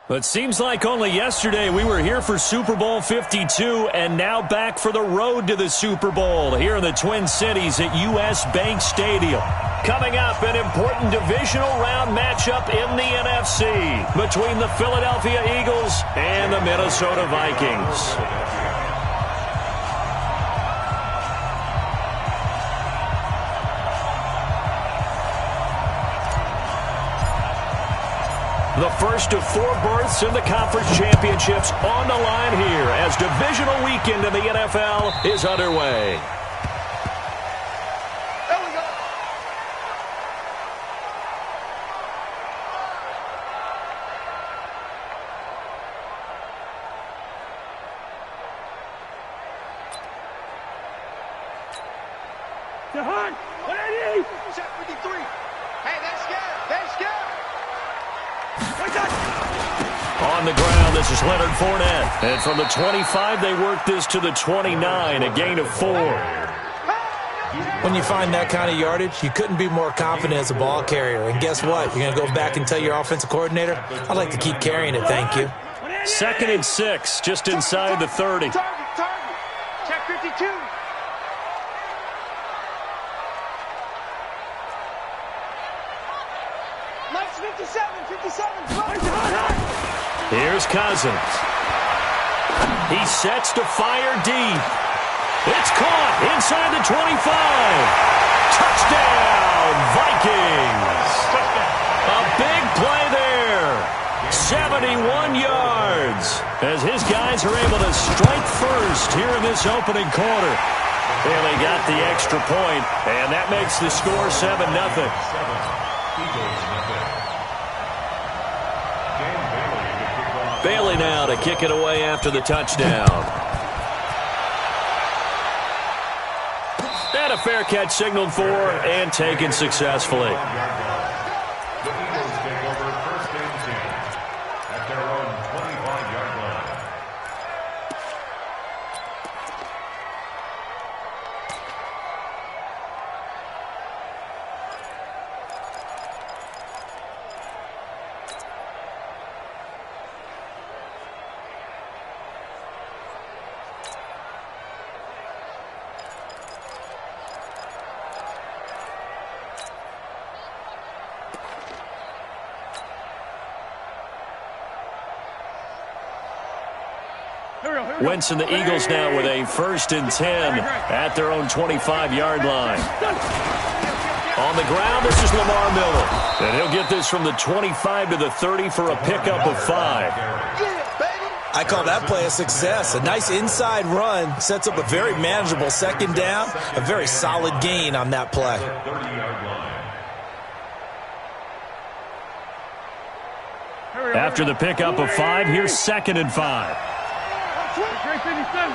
It seems like only yesterday we were here for Super Bowl 52 and now back for the road to the Super Bowl here in the Twin Cities at U.S. Bank Stadium. Coming up, an important divisional round matchup in the NFC between the Philadelphia Eagles and the Minnesota Vikings. The first of 4 berths in the conference championships on the line here as divisional weekend in the NFL is underway. There we go. Jahan, 180. Check 53. Hey, they're scared. They're scared. On the ground, this is Leonard Fournette. And from the 25, they work this to the 29, a gain of 4. When you find that kind of yardage, you couldn't be more confident as a ball carrier. And guess what? You're going to go back and tell your offensive coordinator, I'd like to keep carrying it, thank you. 2nd and 6, just inside the 30. Target. Check 52. Mike's 57. Here's Cousins. He sets to fire deep. It's caught inside the 25. Touchdown, Vikings. A big play there. 71 yards as his guys are able to strike first here in this opening quarter. And they got the extra point, and that makes the score 7-0. Bailey now to kick it away after the touchdown. And a fair catch signaled for and taken successfully. The Eagles take over 1st and 10 at their own 25-yard line. Wentz and the Eagles now with a 1st and 10 at their own 25-yard line. On the ground, this is Lamar Miller. And he'll get this from the 25 to the 30 for a pickup of 5. I call that play a success. A nice inside run sets up a very manageable 2nd down. A very solid gain on that play. 30-yard line. After the pickup of 5, here's 2nd and 5. Check 57.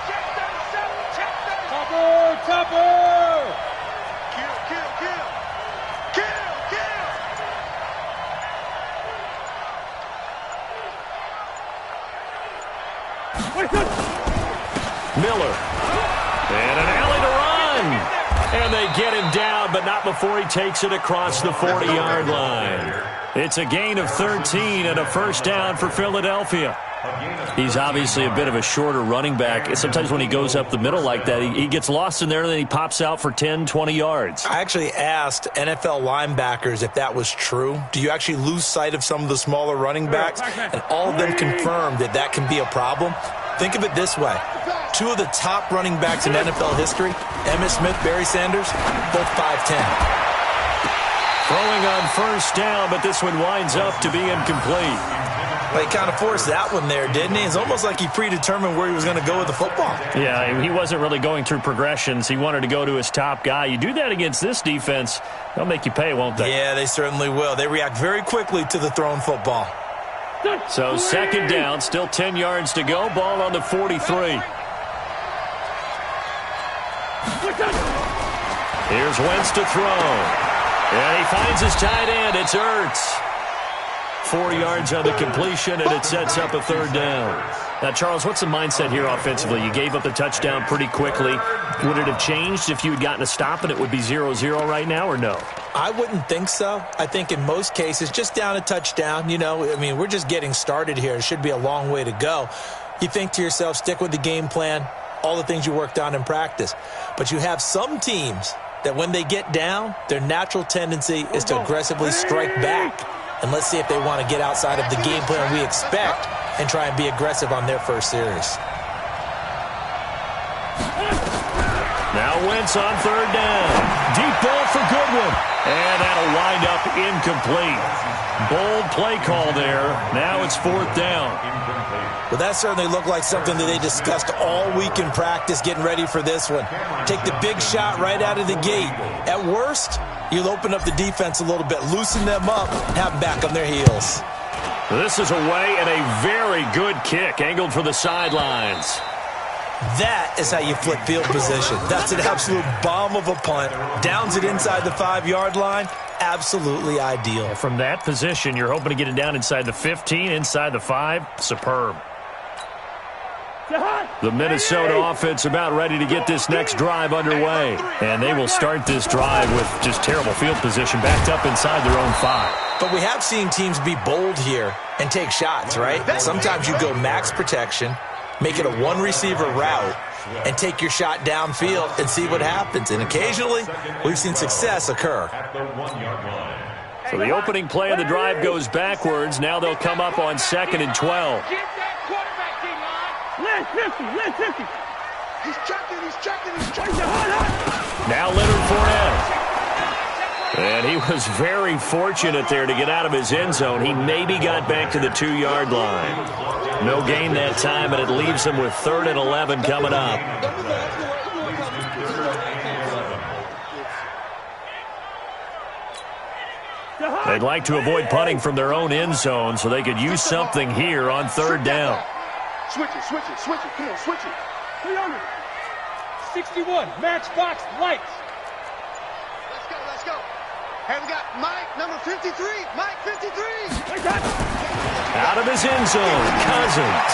Check 37. Topper. Kill. Miller. And an alley to run. And they get him down, but not before he takes it across the 40-yard line. It's a gain of 13 and a 1st down for Philadelphia. He's obviously a bit of a shorter running back. Sometimes when he goes up the middle like that, he gets lost in there, and then he pops out for 10, 20 yards. I actually asked NFL linebackers if that was true. Do you actually lose sight of some of the smaller running backs? And all of them confirmed that that can be a problem. Think of it this way. 2 of the top running backs in NFL history, Emmitt Smith, Barry Sanders, both 5'10". Throwing on 1st down, but this one winds up to be incomplete. Well, he kind of forced that one there, didn't he? It's almost like he predetermined where he was going to go with the football. Yeah, he wasn't really going through progressions. He wanted to go to his top guy. You do that against this defense, they'll make you pay, won't they? Yeah, they certainly will. They react very quickly to the thrown football. So 2nd down, still 10 yards to go. Ball on the 43. Here's Wentz to throw. And he finds his tight end. It's Ertz. 4 yards on the completion, and it sets up a 3rd down. Now, Charles, what's the mindset here offensively? You gave up the touchdown pretty quickly. Would it have changed if you had gotten a stop and it would be 0-0 right now, or no? I wouldn't think so. I think in most cases, just down a touchdown, we're just getting started here. It should be a long way to go. You think to yourself, stick with the game plan, all the things you worked on in practice. But you have some teams that when they get down, their natural tendency is to aggressively strike back. And let's see if they want to get outside of the game plan we expect and try and be aggressive on their first series. Now Wentz on third down. Deep ball for Goodwin. And that'll wind up incomplete. Bold play call there. Now it's fourth down. Well, that certainly looked like something that they discussed all week in practice getting ready for this one. Take the big shot right out of the gate. At worst, you'll open up the defense a little bit, loosen them up, and have them back on their heels. This is away and a very good kick, angled for the sidelines. That is how you flip field position. That's an absolute bomb of a punt. Downs it inside the 5-yard line. Absolutely ideal. From that position, you're hoping to get it down inside the 15, inside the 5. Superb. The Minnesota offense about ready to get this next drive underway. And they will start this drive with just terrible field position backed up inside their own 5. But we have seen teams be bold here and take shots, right? Sometimes you go max protection, make it a one-receiver route, and take your shot downfield and see what happens. And occasionally, we've seen success occur. So the opening play of the drive goes backwards. Now they'll come up on 2nd and 12. Get that quarterback team on. Let's 50. He's checking. Now Leonard Fournette. And he was very fortunate there to get out of his end zone. He maybe got back to the 2-yard line. No gain that time, and it leaves him with 3rd and 11 coming up. They'd like to avoid punting from their own end zone so they could use something here on 3rd down. Switch it. Come on, switch it. 300. 61. Matchbox lights. Let's go. Hey, we got Mike, number 53. Mike, 53. Out of his end zone, Cousins.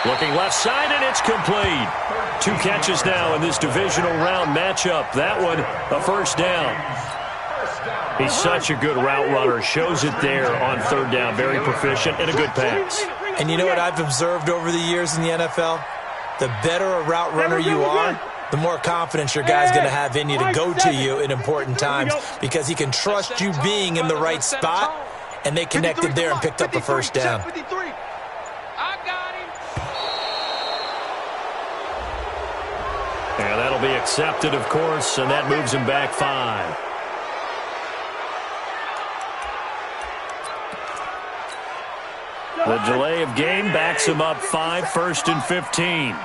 Looking left side, and it's complete. 2 catches now in this divisional round matchup. That one, a first down. He's such a good route runner. Shows it there on 3rd down. Very proficient and a good pass. And you know what I've observed over the years in the NFL? The better a route runner you are, the more confidence your guy's going to have in you to go to you in important times because he can trust you being in the right spot, and they connected there and picked up a first down. I got him. And that'll be accepted, of course, and that moves him back 5. The delay of game backs him up 5, 1st and 15.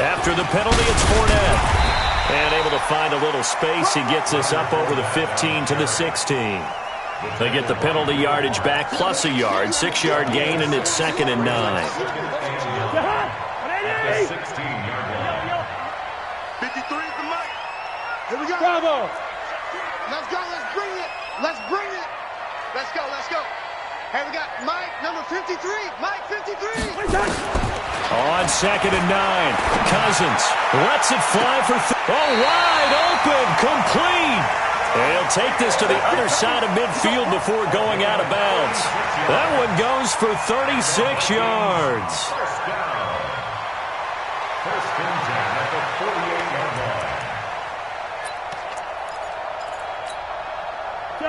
After the penalty, it's Fournette. And able to find a little space. He gets this up over the 15 to the 16. They get the penalty yardage back plus a yard. 6-yard gain, and it's 2nd and 9. 16-yard line. 53 for Mike. Here we go. Bravo. Let's go. Let's bring it. Let's go. Hey, we got Mike, number 53. Mike, 53. On 2nd and 9. Cousins lets it fly for wide open, complete. He'll take this to the other side of midfield before going out of bounds. That one goes for 36 yards. First and 10 at the 48-yard line.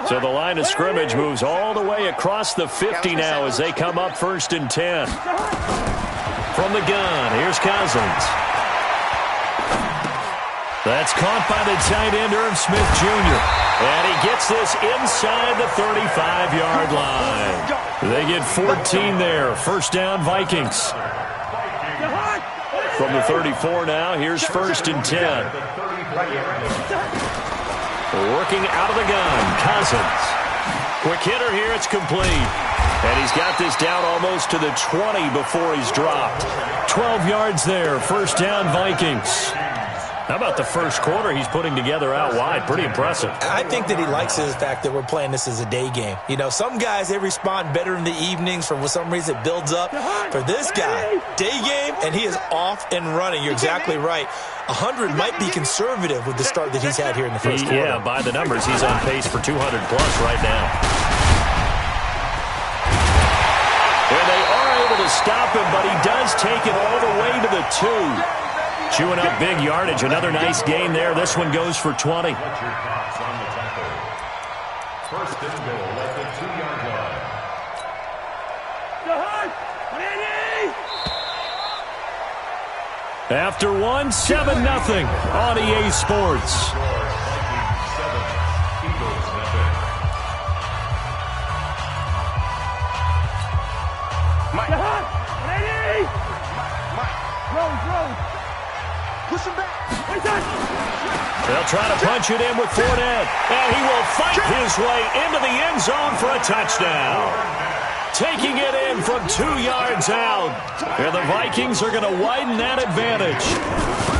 So the line of scrimmage moves all the way across the 50 now as they come up 1st and 10. From the gun, here's Cousins. That's caught by the tight end, Irv Smith Jr. And he gets this inside the 35-yard line. They get 14 there. First down, Vikings. From the 34 now, here's 1st and 10. Working out of the gun, Cousins. Quick hitter here, it's complete. And he's got this down almost to the 20 before he's dropped. 12 yards there, first down Vikings. How about the first quarter he's putting together out wide? Pretty impressive. I think that he likes the fact that we're playing this as a day game. You know, some guys, they respond better in the evenings. For some reason, it builds up. For this guy, day game, and he is off and running. You're exactly right. 100 might be conservative with the start that he's had here in the first quarter. Yeah, by the numbers, he's on pace for 200-plus right now. And they are able to stop him, but he does take it all the way to the 2. Chewing up big yardage. Another nice gain there. This one goes for 20. What's your thoughts on the tackle? First and goal at the 2-yard line. After one, 7-0 on EA Sports. Vikings 7, Eagles 0. Mike. Rose. Push him back. They'll try to punch it in with Fournette. And he will fight his way into the end zone for a touchdown. Taking it in from 2 yards out. And the Vikings are going to widen that advantage.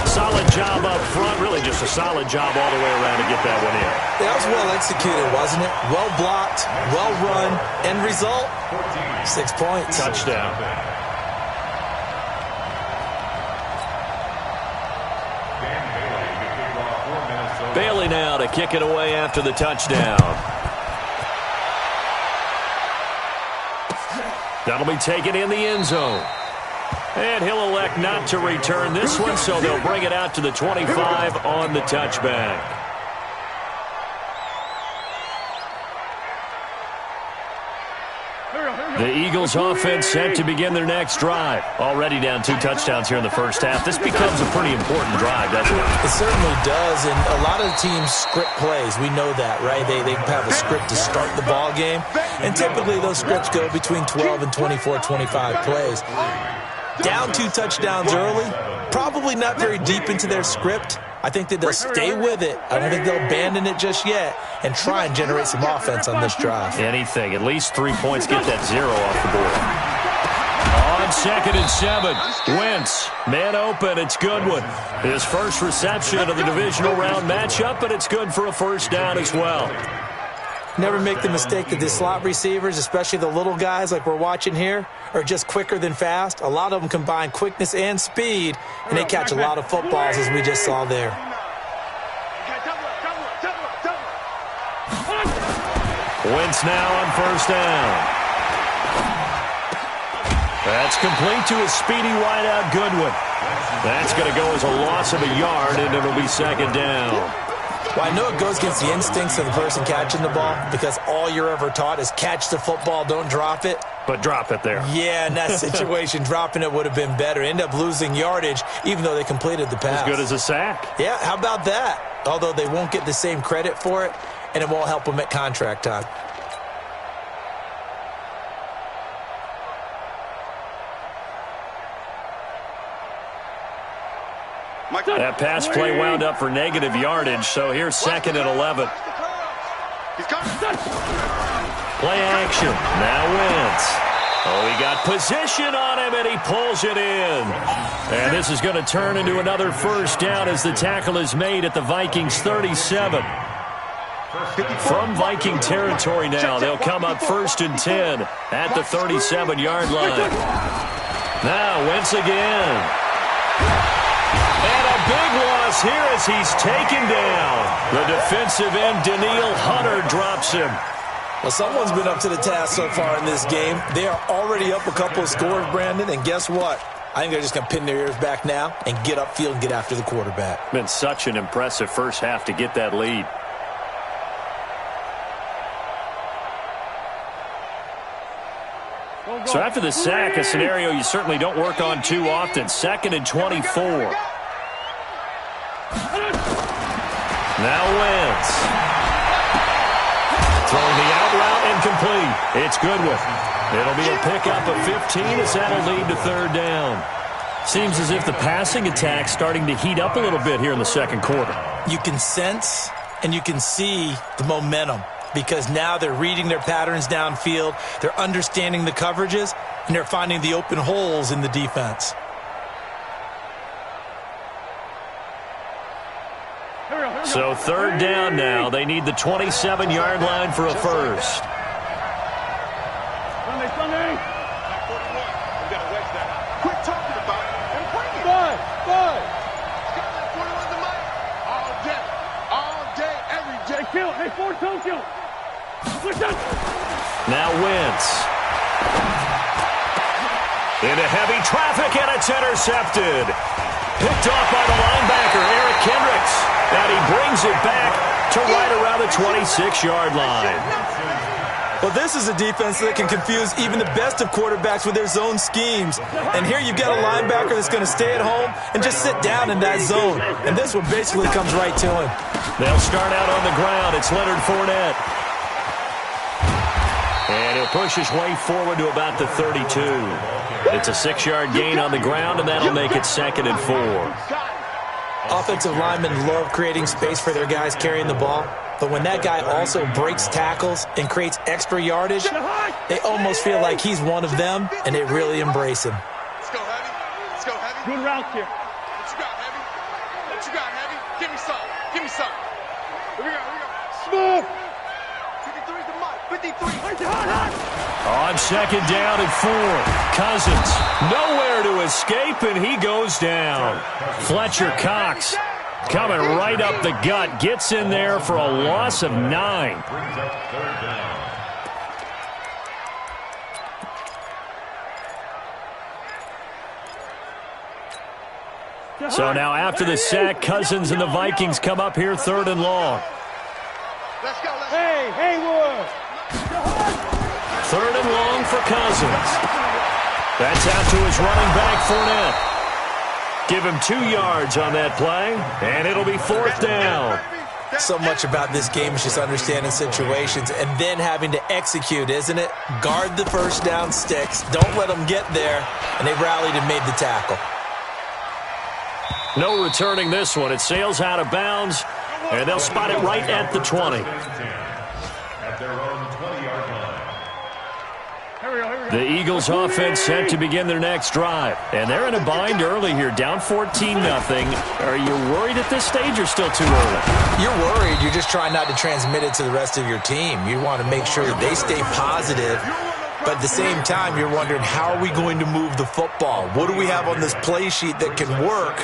Solid job up front. Really just a solid job all the way around to get that one in. That was well executed, wasn't it? Well blocked, well run. End result, 6 points. Touchdown. Bailey now to kick it away after the touchdown. That'll be taken in the end zone. And he'll elect not to return this one, so they'll bring it out to the 25 on the touchback. The Eagles offense set to begin their next drive. Already down 2 touchdowns here in the first half. This becomes a pretty important drive, doesn't it? It certainly does, and a lot of the teams script plays. We know that, right? They have a script to start the ball game, and typically those scripts go between 12 and 24, 25 plays. Down 2 touchdowns early, probably not very deep into their script. I think that they'll stay with it. I don't think they'll abandon it just yet and try and generate some offense on this drive. Anything. At least 3 points. Get that 0 off the board. On 2nd and 7. Wentz. Man open. It's Goodwin. His first reception of the divisional round matchup, but it's good for a first down as well. Never make the mistake that the slot receivers, especially the little guys like we're watching here, are just quicker than fast. A lot of them combine quickness and speed, and they catch a lot of footballs, as we just saw there. Wentz now on first down. That's complete to a speedy wideout Goodwin. That's going to go as a loss of a yard, and it'll be 2nd down. Well, I know it goes against the instincts of the person catching the ball because all you're ever taught is catch the football, don't drop it. But drop it there. Yeah, in that situation, dropping it would have been better. End up losing yardage, even though they completed the pass. As good as a sack. Yeah, how about that? Although they won't get the same credit for it, and it won't help them at contract time. That pass play wound up for negative yardage, so here's 2nd and 11. Play action. Now Wentz. Oh, he got position on him, and he pulls it in. And this is going to turn into another first down as the tackle is made at the Vikings 37. From Viking territory now, they'll come up 1st and 10 at the 37-yard line. Now Wentz again. And a big loss here as he's taken down. The defensive end, Daniil Hunter, drops him. Well, someone's been up to the task so far in this game. They are already up a couple of scores, Brandon, and guess what? I think they're just going to pin their ears back now and get upfield and get after the quarterback. Been such an impressive first half to get that lead. So after the sack, a scenario you certainly don't work on too often. 2nd and 24. Now Wentz. Throwing the out route incomplete. It's Goodwin. It'll be a pickup of 15 as that'll lead to 3rd down. Seems as if the passing attack's starting to heat up a little bit here in the 2nd quarter. You can sense and you can see the momentum because now they're reading their patterns downfield, they're understanding the coverages, and they're finding the open holes in the defense. So third down now. They need the 27-yard line for a first. Sunday. Quit talking about it and bring it. Five. Skyline 41 to Mike. All day, every day. Hey, kill. Hey, Ford, don't kill. Now Wentz. Into heavy traffic, and it's intercepted. Picked off by the linebacker, Eric Kendricks. And he brings it back to right around the 26-yard line. Well, this is a defense that can confuse even the best of quarterbacks with their zone schemes. And here you've got a linebacker that's going to stay at home and just sit down in that zone. And this one basically comes right to him. They'll start out on the ground. It's Leonard Fournette. And he'll push his way forward to about the 32. It's a 6-yard gain on the ground, and that'll make it 2nd and 4. Offensive linemen love creating space for their guys carrying the ball. But when that guy also breaks tackles and creates extra yardage, they almost feel like he's one of them, and they really embrace him. Let's go, Heavy. Let's go, Heavy. Good route here. What you got, Heavy? What you got, Heavy? Give me some. Give me some. Here we go. Smooth. 53 to Mike. 53. On 2nd down and 4. Cousins nowhere to escape, and he goes down. Fletcher Cox coming right up the gut. Gets in there for a loss of 9. Brings up 3rd down. So now after the sack, Cousins and the Vikings come up here 3rd and long. Let's go. Hey, Haywood. 3rd and long for Cousins. That's out to his running back, Fournette. Give him 2 yards on that play, and it'll be 4th down. So much about this game is just understanding situations and then having to execute, isn't it? Guard the first down sticks. Don't let them get there. And they rallied and made the tackle. No returning this one. It sails out of bounds, and they'll spot it right at the 20. At their own 20-yard line. The Eagles offense set to begin their next drive. And they're in a bind early here, down 14-0. Are you worried at this stage or still too early? You're worried. You're just trying not to transmit it to the rest of your team. You want to make sure that they stay positive. But at the same time, you're wondering, how are we going to move the football? What do we have on this play sheet that can work?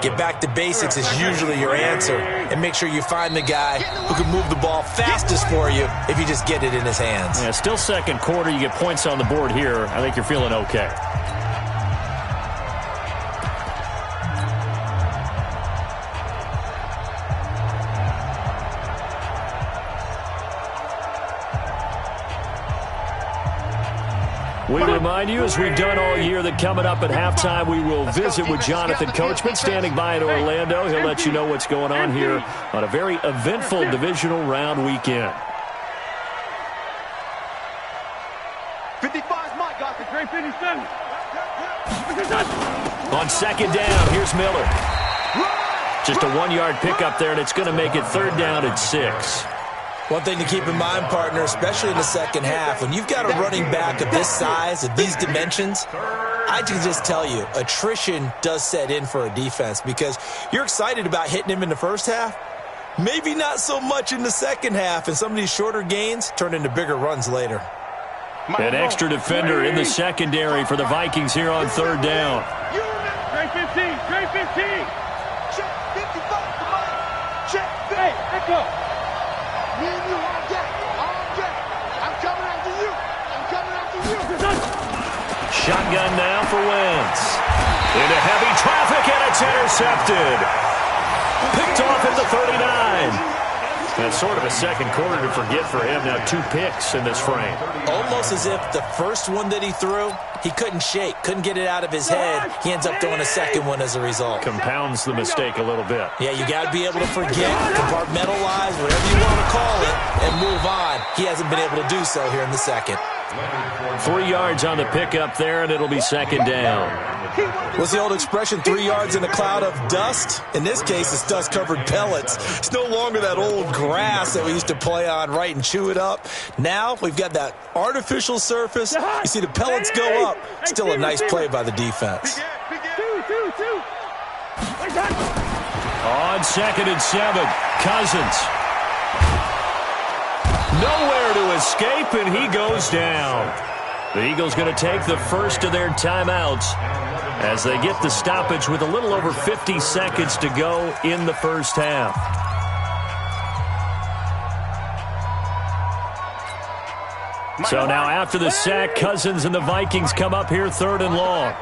Get back to basics is usually your answer. And make sure you find the guy who can move the ball fastest for you if you just get it in his hands. Yeah, still 2nd quarter. You get points on the board here. I think you're feeling okay. We remind you, as we've done all year, that coming up at halftime, we will visit with Jonathan Coachman, standing by in Orlando. He'll let you know what's going on here on a very eventful divisional round weekend. 55's Mike, got the Great 57. On 2nd down, here's Miller. Just a 1-yard pickup there, and it's going to make it 3rd down and 6. One thing to keep in mind, partner, especially in the second half, when you've got a running back of this size, of these dimensions, I can just tell you, attrition does set in for a defense because you're excited about hitting him in the first half. Maybe not so much in the second half, and some of these shorter gains turn into bigger runs later. An extra defender in the secondary for the Vikings here on 3rd down. Great 15. Great 15. Check 55 to Mike. Check 50. Hey, echo. Me and you all day. I'm coming after you. Shotgun now for Wentz. Into heavy traffic, and it's intercepted. Picked off at the 39. That's sort of a second quarter to forget for him. Now 2 picks in this frame. Almost as if the first one that he threw, he couldn't shake, couldn't get it out of his head. He ends up throwing a second one as a result. Compounds the mistake a little bit. Yeah, you got to be able to forget, compartmentalize, whatever you want to call it, and move on. He hasn't been able to do so here in the second. 3 yards on the pickup there, and it'll be 2nd down. What's the old expression, 3 yards in a cloud of dust? In this case, it's dust-covered pellets. It's no longer that old grass that we used to play on, right, and chew it up. Now we've got that artificial surface. You see the pellets go up. Still a nice play by the defense. On 2nd and 7, Cousins. Nowhere to escape, and he goes down. The Eagles going to take the first of their timeouts as they get the stoppage with a little over 50 seconds to go in the first half. So now after the sack, Cousins and the Vikings come up here 3rd and long.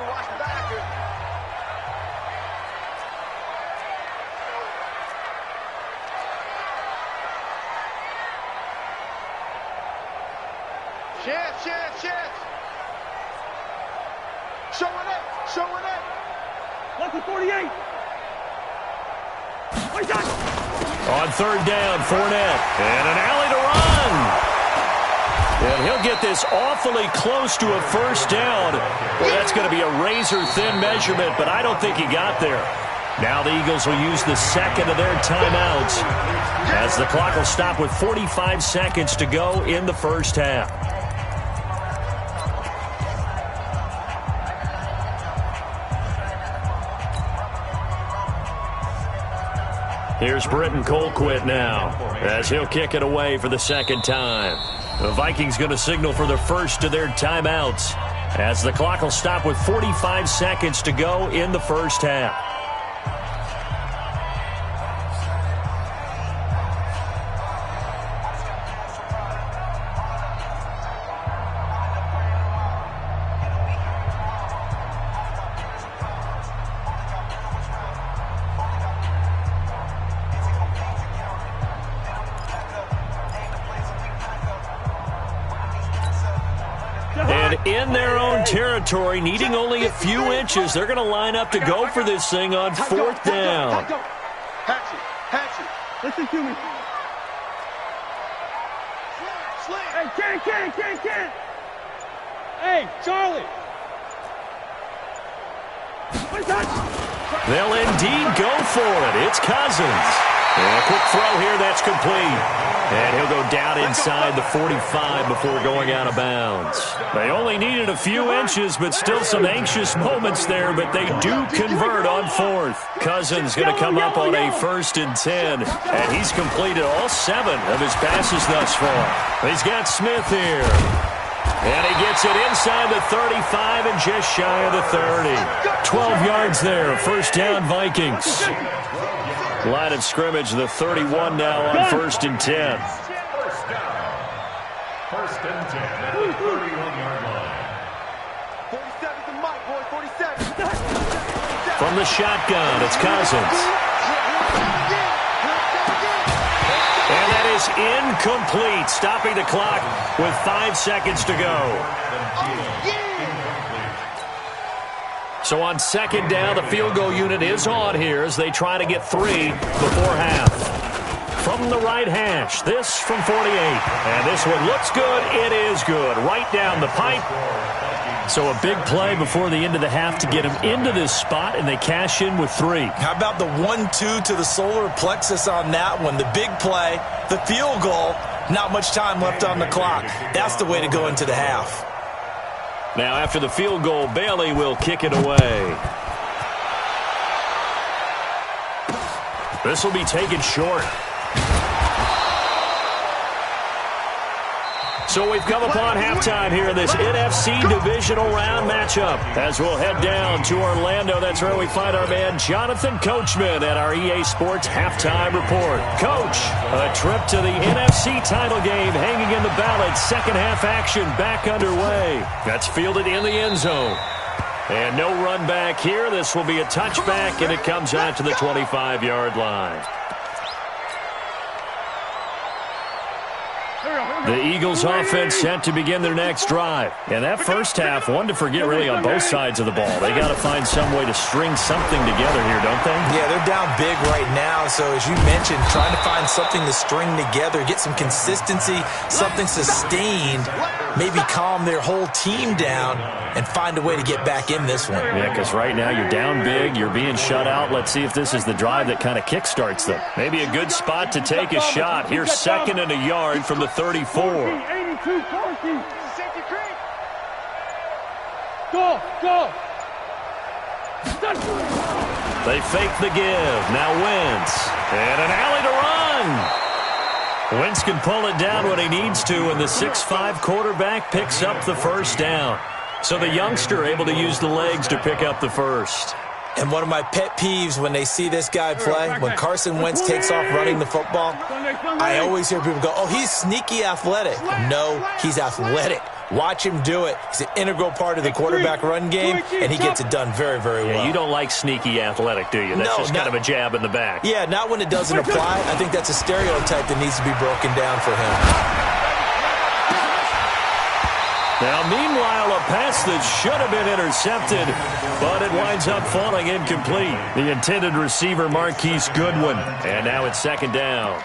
Chance. Showing it. Left to 48. On 3rd down, Fournette. And an alley to run. And he'll get this awfully close to a first down. Well, that's going to be a razor-thin measurement, but I don't think he got there. Now the Eagles will use the second of their timeouts as the clock will stop with 45 seconds to go in the first half. Here's Britton Colquitt now as he'll kick it away for the second time. The Vikings going to signal for the first of their timeouts as the clock will stop with 45 seconds to go in the first half. In their own territory, needing only a few inches, they're going to line up to go for this thing on 4th down. Hatchet. Listen to me. Hey, Ken. Hey, Charlie. They'll indeed go for it. It's Cousins. And a quick throw here, that's complete. And he'll go down inside the 45 before going out of bounds. They only needed a few inches, but still some anxious moments there, but they do convert on 4th. Cousins going to come up on a 1st and 10, and he's completed all 7 of his passes thus far. He's got Smith here. And he gets it inside the 35 and just shy of the 30. 12 yards there, first down Vikings. Line of scrimmage, the 31 now on 1st and 10. First down. 1st and 10 at the 31-yard line. 47 to Mike, boy, 47. From the shotgun, it's Cousins. And that is incomplete, stopping the clock with 5 seconds to go. So on 2nd down, the field goal unit is on here as they try to get 3 before half. From the right hash, this from 48. And this one looks good. It is good. Right down the pipe. So a big play before the end of the half to get them into this spot, and they cash in with 3. How about the 1-2 to the solar plexus on that one? The big play, the field goal, not much time left on the clock. That's the way to go into the half. Now after the field goal, Bailey will kick it away. This will be taken short. So we've come upon halftime here in this NFC Divisional Round matchup. As we'll head down to Orlando, that's where we find our man Jonathan Coachman at our EA Sports Halftime Report. Coach, a trip to the NFC title game hanging in the balance. Second half action back underway. That's fielded in the end zone. And no run back here. This will be a touchback, and it comes out to the 25-yard line. The Eagles offense set to begin their next drive. And that first half, one to forget really on both sides of the ball. They got to find some way to string something together here, don't they? Yeah, they're down big right now. So as you mentioned, trying to find something to string together, get some consistency, something sustained, maybe calm their whole team down and find a way to get back in this one. Yeah, because right now you're down big, you're being shut out. Let's see if this is the drive that kind of kickstarts them. Maybe a good spot to take a shot. Here's 2nd and a yard from the 34. 82, 40. Go. They fake the give. Now Wentz. And an alley to run. Wentz can pull it down when he needs to, and the 6'5" quarterback picks up the first down. So the youngster able to use the legs to pick up the first. And one of my pet peeves when they see this guy play, when Carson Wentz takes off running the football, I always hear people go, oh, he's sneaky athletic. No, he's athletic. Watch him do it. He's an integral part of the quarterback run game, and he gets it done very, very well. Yeah, you don't like sneaky athletic, do you? That's just kind of a jab in the back. Yeah, not when it doesn't apply. I think that's a stereotype that needs to be broken down for him. Now, meanwhile, a pass that should have been intercepted, but it winds up falling incomplete. The intended receiver, Marquise Goodwin. And now it's second down.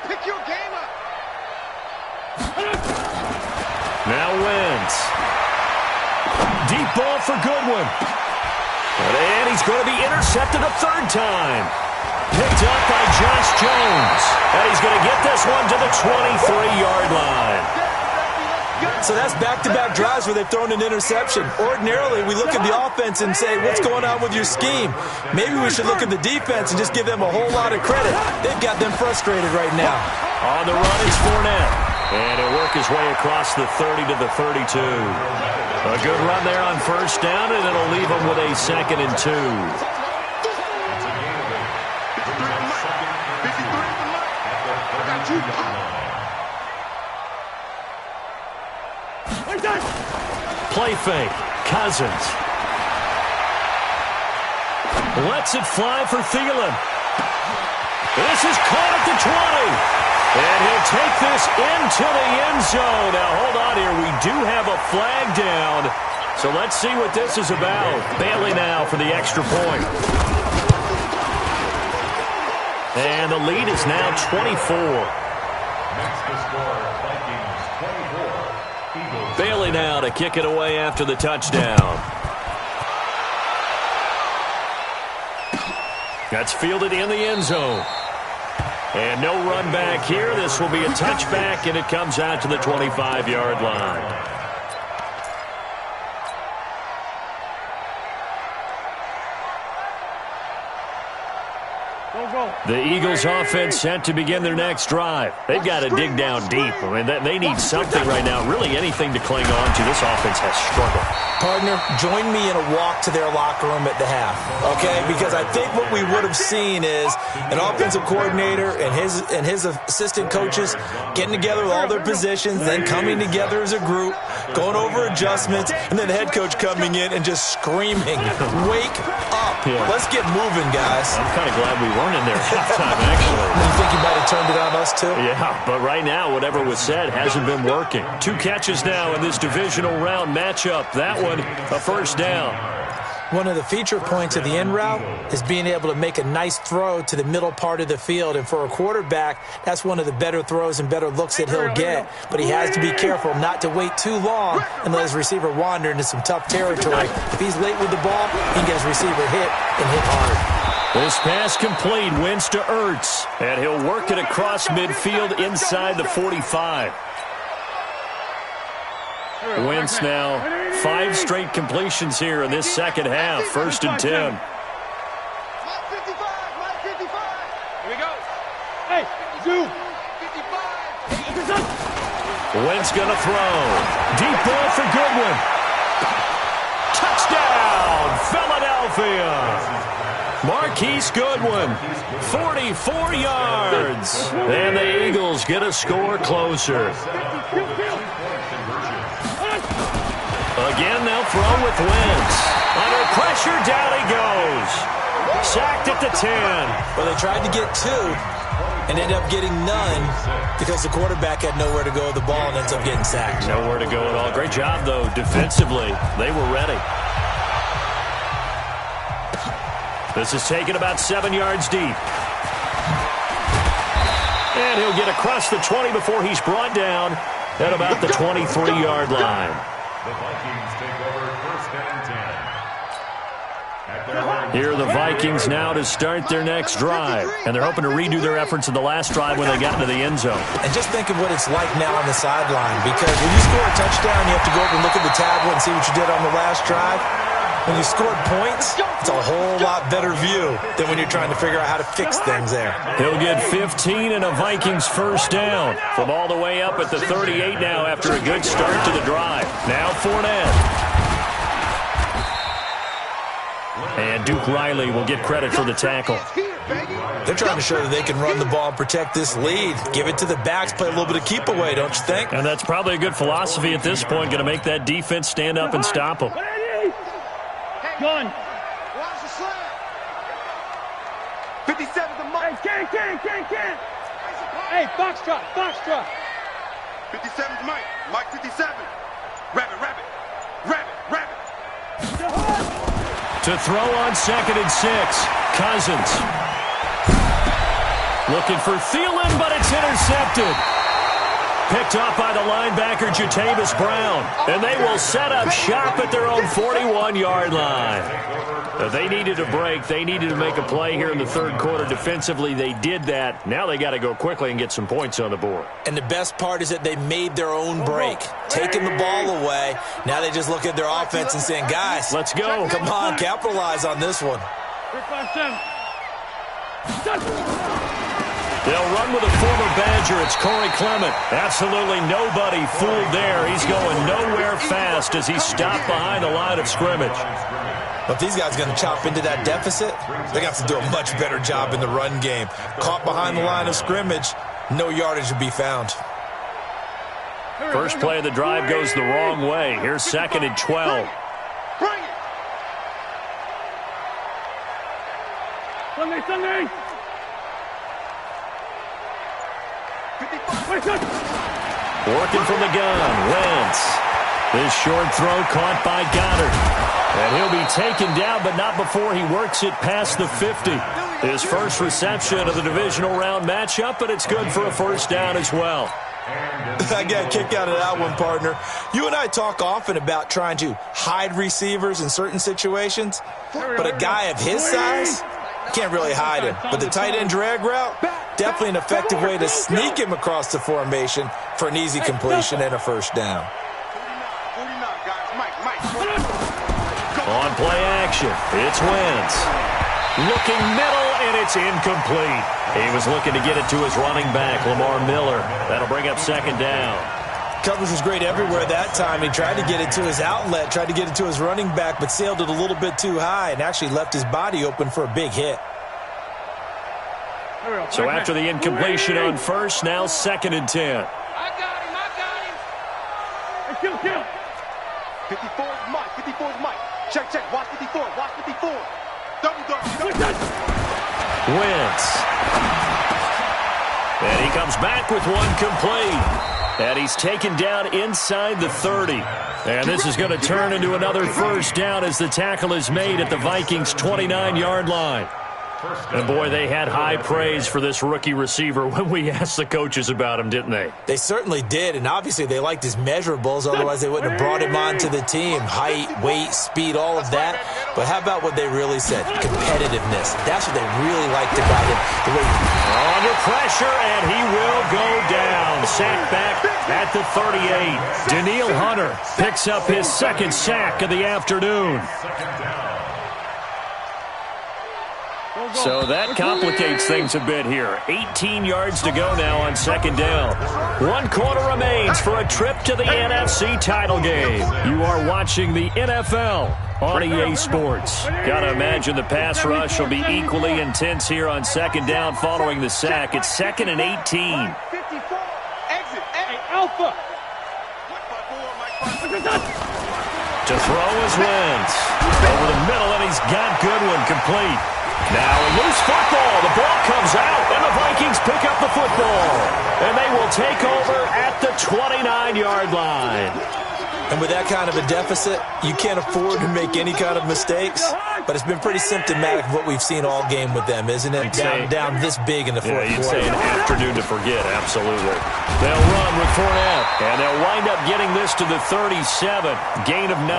Pick your game up. Now Wentz. Deep ball for Goodwin. And he's going to be intercepted a third time. Picked up by Josh Jones. And he's going to get this one to the 23-yard line. So that's back-to-back drives where they've thrown an interception. Ordinarily, we look at the offense and say, what's going on with your scheme? Maybe we should look at the defense and just give them a whole lot of credit. They've got them frustrated right now. On the run, it's Fournette. And he'll work his way across the 30 to the 32. A good run there on first down, and it'll leave him with a 2nd and 2. Play fake. Cousins. Lets it fly for Thielen. This is caught at the 20. And he'll take this into the end zone. Now, hold on here. We do have a flag down. So let's see what this is about. Bailey now for the extra point. And the lead is now 24. Next to score, Vikings 24. Eagles. Bailey now to kick it away after the touchdown. That's fielded in the end zone. And no run back here. This will be a touchback, and it comes out to the 25-yard line. The Eagles offense set to begin their next drive. They've got to dig down deep. I mean, they need something right now, really anything to cling on to. This offense has struggled. Partner, join me in a walk to their locker room at the half, okay? Because I think what we would have seen is an offensive coordinator and his assistant coaches getting together with all their positions, then coming together as a group, going over adjustments, and then the head coach coming in and just screaming, wake up. Yeah. Let's get moving, guys. I'm kind of glad we weren't in there at halftime, actually. You think you might have turned it on us, too? Yeah, but right now, whatever was said hasn't been working. 2 catches now in this divisional round matchup. That one, a first down. One of the feature points of the in route is being able to make a nice throw to the middle part of the field. And for a quarterback, that's one of the better throws and better looks that he'll get. But he has to be careful not to wait too long and let his receiver wander into some tough territory. If he's late with the ball, he can get his receiver hit and hit hard. This pass complete. Wentz to Ertz. And he'll work it across midfield inside the 45. Wentz now 5 straight completions here in this second half. 1st and 10. Mike 55, Mike 55. Here we go. Hey, Zoo. 55. Wentz gonna throw. Deep ball for Goodwin. Touchdown, Philadelphia. Marquise Goodwin, 44 yards. And the Eagles get a score closer. Again, they'll throw with Wentz. Under pressure, down he goes. Sacked at the 10. Well, they tried to get 2 and ended up getting none because the quarterback had nowhere to go with the ball and ends up getting sacked. Nowhere to go at all. Great job, though, defensively. They were ready. This is taken about 7 yards deep. And he'll get across the 20 before he's brought down at about the 23-yard line. The Vikings take over first and 10. At their own Here are the Vikings now to start their next drive. And they're hoping to redo their efforts in the last drive when they got into the end zone. And just think of what it's like now on the sideline, because when you score a touchdown, you have to go over and look at the tablet and see what you did on the last drive. When you scored points, it's a whole lot better view than when you're trying to figure out how to fix things there. He'll get 15 and a Vikings first down from all the way up at the 38 now after a good start to the drive. Now Fournette. And Duke Riley will get credit for the tackle. They're trying to show that they can run the ball and protect this lead. Give it to the backs, play a little bit of keep away, don't you think? And that's probably a good philosophy at this point, going to make that defense stand up and stop them. Gun. Watch the slam. 57 to Mike. Can't. Hey, Foxtrot. 57 is Mike. Mike 57. Rabbit. To throw on 2nd and 6. Cousins. Looking for Thielen, but it's intercepted. Picked up by the linebacker, Jatavis Brown. And they will set up shop at their own 41-yard line. They needed a break. They needed to make a play here in the third quarter. Defensively, they did that. Now they got to go quickly and get some points on the board. And the best part is that they made their own break, taking the ball away. Now they just look at their offense and saying, guys, let's go. Come on, capitalize on this one. 3-5-7. They'll run with a former Badger. It's Corey Clement. Absolutely nobody fooled there. He's going nowhere fast as he's stopped behind the line of scrimmage. But if these guys are going to chop into that deficit, they're going to have to do a much better job in the run game. Caught behind the line of scrimmage, no yardage to be found. First play of the drive goes the wrong way. Here's 2nd and 12. Bring it. Sunday. Working from the gun, Wentz. This short throw caught by Goddard. And he'll be taken down, but not before he works it past the 50. His first reception of the divisional round matchup, but it's good for a first down as well. I got a kick out of that one, partner. You and I talk often about trying to hide receivers in certain situations, but a guy of his size can't really hide him. But the tight end drag route, definitely an effective way to sneak him across the formation for an easy completion and a first down. 49, guys. Mike. On play action, it's Wentz. Looking middle, and it's incomplete. He was looking to get it to his running back, Lamar Miller. That'll bring up 2nd down. Coverage was great everywhere that time. He tried to get it to his outlet, tried to get it to his running back, but sailed it a little bit too high and actually left his body open for a big hit. So after the incompletion on first, now 2nd and 10. I got him. Kill. 54 is Mike. 54 is Mike. Check. Watch 54. Double. Wentz. And he comes back with one complete. And he's taken down inside the 30. And this is going to turn into another first down as the tackle is made at the Vikings' 29-yard line. And, boy, they had high praise for this rookie receiver when we asked the coaches about him, didn't they? They certainly did, and obviously they liked his measurables. Otherwise, they wouldn't have brought him onto the team. Height, weight, speed, all of that. But how about what they really said? Competitiveness. That's what they really liked about him. The way under pressure, and he will go down. Sacked back at the 38. Daniil Hunter picks up his 2nd sack of the afternoon. So that complicates things a bit here. 18 yards to go now on 2nd down. 1 quarter remains for a trip to the NFC title game. You are watching the NFL on EA Sports. Gotta imagine the pass rush will be equally intense here on 2nd down following the sack. It's 2nd and 18. 54. Exit. Hey, Alpha. To throw is Wentz. Over the middle, and he's got Goodwin complete. Now a loose football. The ball comes out, and the Vikings pick up the football. And they will take over at the 29-yard line. And with that kind of a deficit, you can't afford to make any kind of mistakes. But it's been pretty symptomatic of what we've seen all game with them, isn't it? Down this big in the fourth quarter. You'd say an afternoon to forget, absolutely. They'll run with Fournette, and they'll wind up getting this to the 37, gain of 9.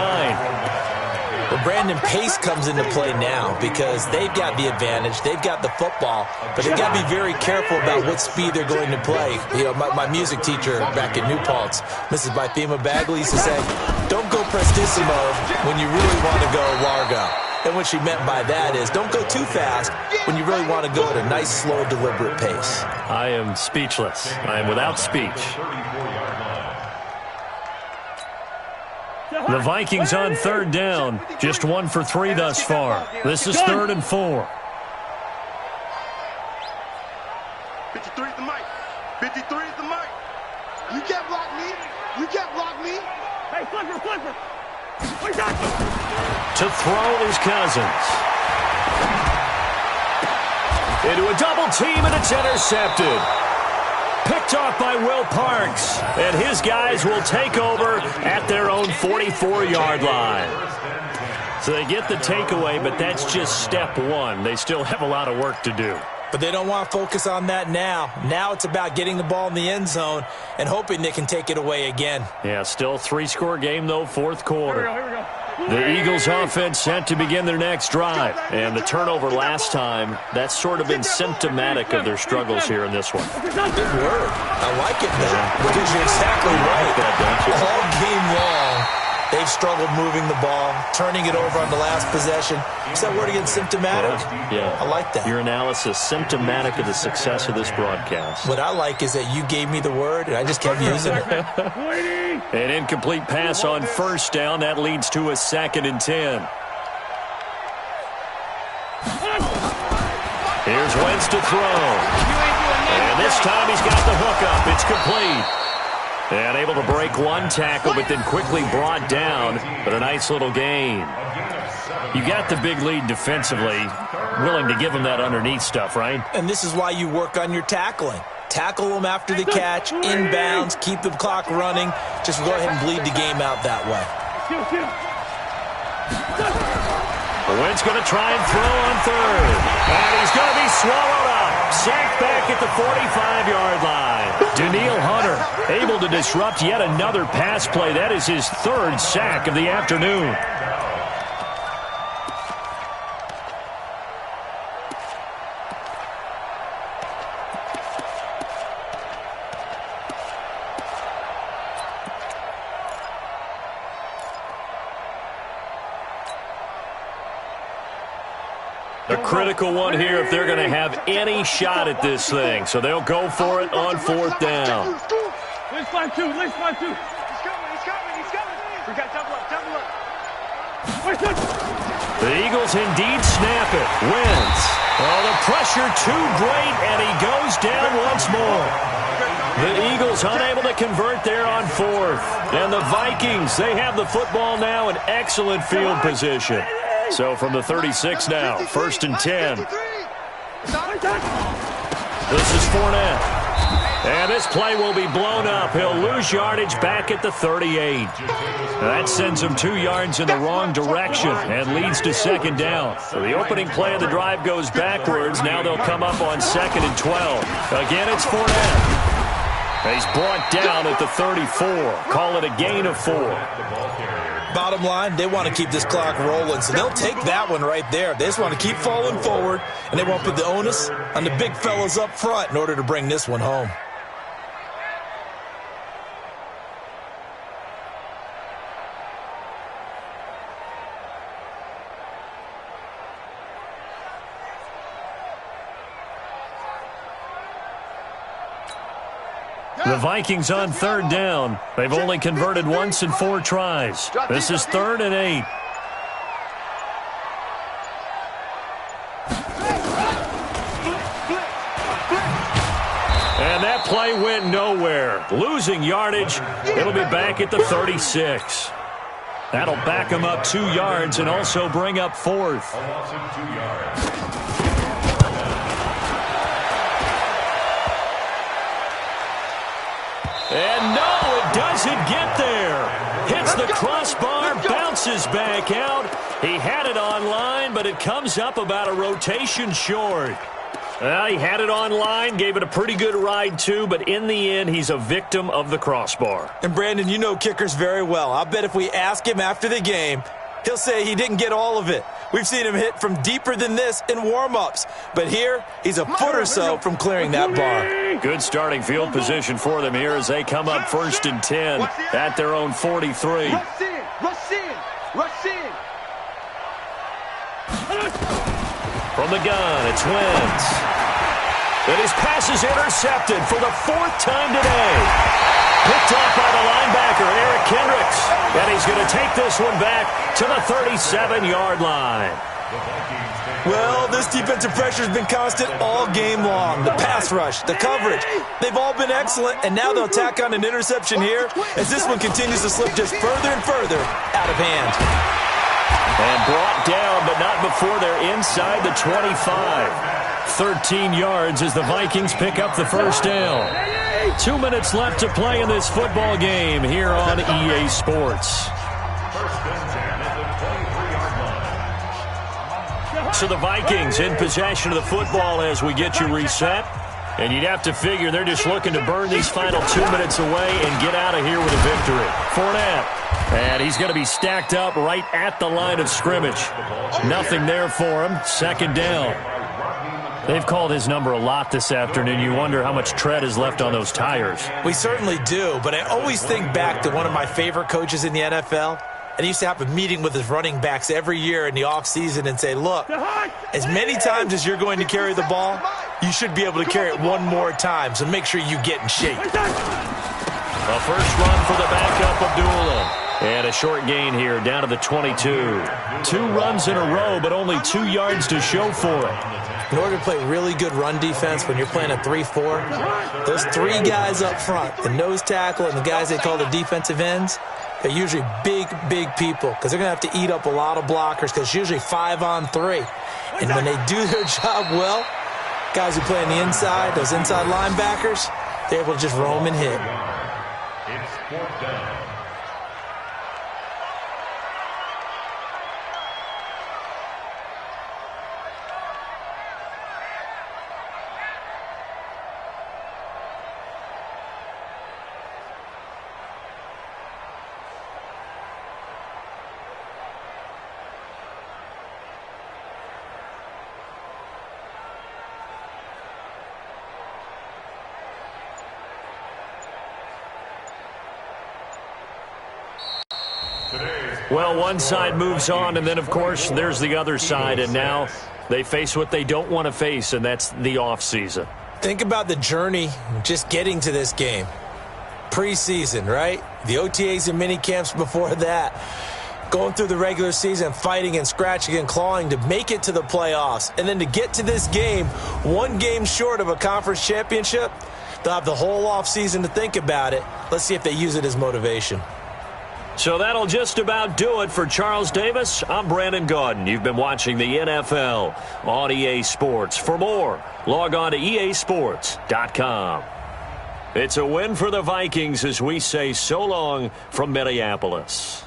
Well, Brandon, pace comes into play now because they've got the advantage. They've got the football, but they've got to be very careful about what speed they're going to play. You know, my music teacher back in New Paltz, Mrs. Bythema Bagley, used to say, don't go prestissimo when you really want to go largo. And what she meant by that is don't go too fast when you really want to go at a nice, slow, deliberate pace. I am speechless. I am without speech. The Vikings on third down, just 1 for 3 thus far. This is 3rd and 4. 53 is the mic. 53 is the mic. You can't block me. You can't block me. Hey, flipper. To throw is Cousins. Into a double team, and it's intercepted. Picked off by Will Parks, and his guys will take over at their own 44-yard line. So they get the takeaway, but that's just step 1. They still have a lot of work to do. But they don't want to focus on that now. Now it's about getting the ball in the end zone and hoping they can take it away again. Yeah, still 3-score game, though, fourth quarter. Here we go. The Eagles offense set to begin their next drive. And the turnover last time, that's sort of been symptomatic of their struggles here in this one. Good word. I like it, though, because you're exactly right. All game long, they've struggled moving the ball, turning it over on the last possession. Is that word again, symptomatic? Yeah. I like that. Your analysis, symptomatic of the success of this broadcast. What I like is that you gave me the word, and I just kept using it. An incomplete pass on first down. That leads to a 2nd and 10. Here's Wentz to throw. And this time he's got the hook up. It's complete. And able to break one tackle, but then quickly brought down. But a nice little gain. You got the big lead defensively. Willing to give him that underneath stuff, right? And this is why you work on your tackling. Tackle them after the catch, inbounds, keep the clock running. Just go ahead and bleed the game out that way. Wentz going to try and throw on third. And he's going to be swallowed up. Sacked back at the 45-yard line. Daniil Hunter able to disrupt yet another pass play. That is his 3rd sack of the afternoon. A critical one here if they're going to have any shot at this thing. So they'll go for it on 4th down. Let's find two. He's coming. We got double up. The Eagles indeed snap it. Wentz. Oh, the pressure too great, and he goes down once more. The Eagles unable to convert there on 4th. And the Vikings, they have the football now in excellent field position. So from the 36 now, 1st and 10. This is Fournette. And this play will be blown up. He'll lose yardage back at the 38. That sends him 2 yards in the wrong direction and leads to 2nd down. So the opening play of the drive goes backwards. Now they'll come up on 2nd and 12. Again, it's Fournette. He's brought down at the 34. Call it a gain of 4. Bottom line, they want to keep this clock rolling, so they'll take that one right there. They just want to keep falling forward, and they won't put the onus on the big fellas up front in order to bring this one home. The Vikings on 3rd down. They've only converted once in 4 tries. This is 3rd and 8. And that play went nowhere. Losing yardage. It'll be back at the 36. That'll back them up 2 yards and also bring up 4th. And no, it does it get there? Hits the crossbar, bounces back out. He had it online, but it comes up about a rotation short. Well, he had it online, gave it a pretty good ride too, but in the end, he's a victim of the crossbar. And Brandon, you know kickers very well. I'll bet if we ask him after the game, he'll say he didn't get all of it. We've seen him hit from deeper than this in warm-ups. But here, he's a foot or so from clearing that bar. Good starting field position for them here as they come up 1st and 10 at their own 43. Rush in, rush in, rush in. From the gun, it's Wentz. And his pass is intercepted for the 4th time today. Picked off by the linebacker, Eric Kendricks. And he's going to take this one back to the 37-yard line. Well, this defensive pressure has been constant all game long. The pass rush, the coverage, they've all been excellent, and now they'll tack on an interception here as this one continues to slip just further and further out of hand. And brought down, but not before they're inside the 25. 13 yards as the Vikings pick up the first down. 2 minutes left to play in this football game here on EA Sports. So the Vikings in possession of the football as we get you reset. And you'd have to figure they're just looking to burn these final 2 minutes away and get out of here with a victory. Fournette. And he's going to be stacked up right at the line of scrimmage. Nothing there for him. 2nd down. They've called his number a lot this afternoon. You wonder how much tread is left on those tires. We certainly do, but I always think back to one of my favorite coaches in the NFL. And he used to have a meeting with his running backs every year in the offseason and say, look, as many times as you're going to carry the ball, you should be able to carry it one more time, so make sure you get in shape. A first run for the backup, Abdullah. And a short gain here, down to the 22. 2 runs in a row, but only 2 yards to show for it. In order to play really good run defense when you're playing a 3-4, those 3 guys up front, the nose tackle and the guys they call the defensive ends, they're usually big, big people because they're going to have to eat up a lot of blockers because it's usually 5 on 3. And when they do their job well, guys who play on the inside, those inside linebackers, they're able to just roam and hit. It's 4th down. Well, one side moves on, and then, of course, there's the other side, and now they face what they don't want to face, and that's the offseason. Think about the journey just getting to this game. Preseason, right? The OTAs and mini camps before that. Going through the regular season, fighting and scratching and clawing to make it to the playoffs. And then to get to this game, 1 game short of a conference championship, they'll have the whole offseason to think about it. Let's see if they use it as motivation. So that'll just about do it for Charles Davis. I'm Brandon Gaudin. You've been watching the NFL on EA Sports. For more, log on to easports.com. It's a win for the Vikings as we say so long from Minneapolis.